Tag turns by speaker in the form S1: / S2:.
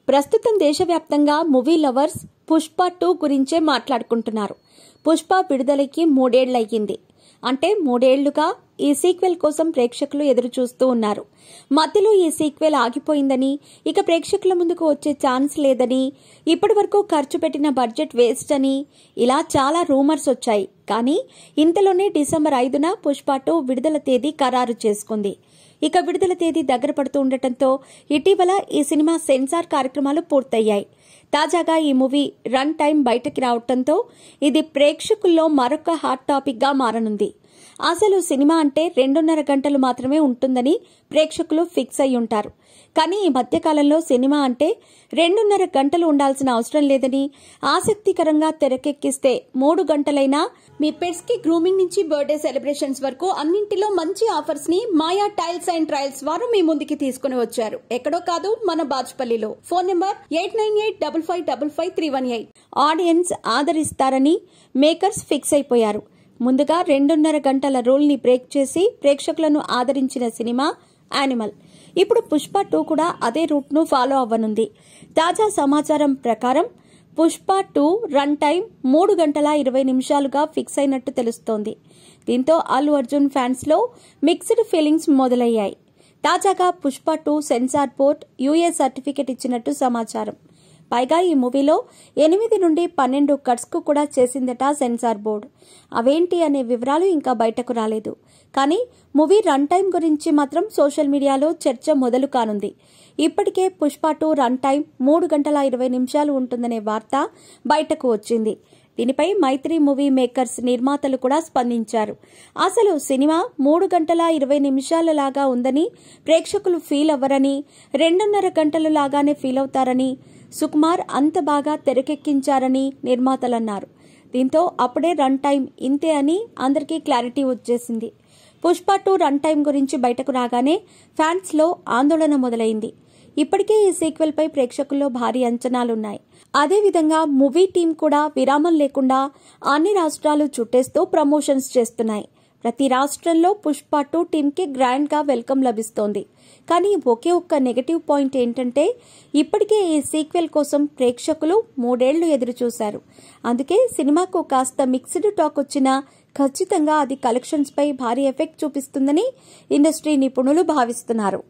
S1: ప్రస్తుతం దేశవ్యాప్తంగా movie lovers Pushpa 2 గురించే మాట్లాడుకుంటున్నారు. పుష్ప విడుదలకి 3 ఏళ్లయ్యింది. అంటే 3 ఏళ్లుగా ఈ సీక్వెల్ కోసం ప్రేక్షకులు ఎదురు చూస్తూ ఉన్నారు. మధ్యలో ఈ సీక్వెల్ ఆగిపోయిందని, ఇక ప్రేక్షకుల ముందుకు వచ్చే ఛాన్స్ లేదని, ఇప్పటి వరకు ఖర్చు పెట్టిన బడ్జెట్ వేస్ట్ అని ఇలా చాలా రూమర్స్ వచ్చాయి. కానీ ఇంతలోనే డిసెంబర్ 5న పుష్ప 2 విడుదల తేదీ ఖరారు చేసుకుంది. ఇక విడుదల తేదీ దగ్గర పడుతూ ఉండటంతో ఇటీవల ఈ సినిమా సెన్సార్ కార్యక్రమాలు పూర్తయ్యాయి. తాజాగా ఈ మూవీ రన్ టైం బయటకి రావడంతో ఇది ప్రేక్షకుల్లో మరొక హాట్ టాపిక్ గా మారనుంది. అసలు సినిమా అంటే 2.5 గంటలు మాత్రమే ఉంటుందని ప్రేక్షకులు ఫిక్స్ అయి ఉంటారు. కానీ ఈ మధ్యకాలంలో సినిమా అంటే 2.5 గంటలు ఉండాల్సిన అవసరం లేదని, ఆసక్తికరంగా తెరకెక్కిస్తే 3 గంటలైనా మీ పెట్స్ కి గ్రూమింగ్ నుంచి బర్త్డే సెలబ్రేషన్స్ వరకు అన్నింటిలో మంచి ఆఫర్స్ ని మాయా టైల్స్ అండ్ ట్రయల్స్ వారు మీ ముందుకి తీసుకుని వచ్చారు. ఎక్కడో కాదు, మన బాచుపల్లిలో. Phone number 8985555318. ఆడియన్స్ ఆదరిస్తారని మేకర్స్ ఫిక్స్ అయిపోయారు. ముందుగా 2.5 గంటల రూల్ ని బ్రేక్ చేసి ప్రేక్షకులను ఆదరించిన సినిమా యానిమల్. ఇప్పుడు పుష్ప 2 కూడా అదే రూట్ ను ఫాలో అవ్వనుంది. తాజా సమాచారం ప్రకారం పుష్ప 2 రన్ టైం 3 గంటల 20 నిమిషాలుగా ఫిక్స్ అయినట్టు తెలుస్తోంది. దీంతో అల్లు అర్జున్ ఫ్యాన్స్ లో మిక్స్డ్ ఫీలింగ్స్ మొదలయ్యాయి. తాజాగా Pushpa 2 censor board UA certificate ఇచ్చినట్టు సమాచారం. పైగా ఈ మూవీలో 8 నుండి 12 కట్స్ కు కూడా చేసిందట సెన్సార్ బోర్డు. అవేంటి అనే వివరాలు ఇంకా బయటకు రాలేదు. కానీ మూవీ రన్ టైం గురించి మాత్రం సోషల్ మీడియాలో చర్చ మొదలు కానుంది. ఇప్పటికే పుష్ప 2 రన్ టైం 3 గంటల 20 నిమిషాలు ఉంటుందనే వార్త బయటకు వచ్చింది. దీనిపై మైత్రి మూవీ మేకర్స్ నిర్మాతలు కూడా స్పందించారు. అసలు సినిమా 3 గంటల 20 నిమిషాల లాగా ఉందని ప్రేక్షకులు ఫీల్ అవ్వరని, 2.5 గంటలు లాగానే ఫీల్ అవుతారని, సుకుమార్ అంత బాగా తెరకెక్కించారని నిర్మాతలన్నారు. దీంతో అప్పుడే రన్ టైం ఇంతే అని అందరికీ క్లారిటీ వచ్చేసింది. పుష్ప 2 రన్ టైం గురించి బయటకు రాగానే ఫ్యాన్స్ లో ఆందోళన మొదలైంది. ఇప్పటికే ఈ సీక్వెల్ పై ప్రేక్షకుల్లో భారీ అంచనాలున్నాయి. అదేవిధంగా మూవీ టీం కూడా విరామం లేకుండా అన్ని రాష్ట్రాలు చుట్టేస్తూ ప్రమోషన్స్ చేస్తున్నాయి. ప్రతి రాష్ట్రంలో పుష్ప 2 టీమ్ కి గ్రాండ్ గా వెల్కమ్ లభిస్తోంది. కానీ ఒకే ఒక్క నెగటివ్ పాయింట్ ఏంటంటే ఇప్పటికే ఈ సీక్వెల్ కోసం ప్రేక్షకులు 3 ఏళ్లు ఎదురు చూశారు. అందుకే సినిమాకు కాస్త మిక్స్డ్ టాక్ వచ్చినా ఖచ్చితంగా అది కలెక్షన్స్ పై భారీ ఎఫెక్ట్ చూపిస్తుందని ఇండస్ట్రీ నిపుణులు భావిస్తున్నారు.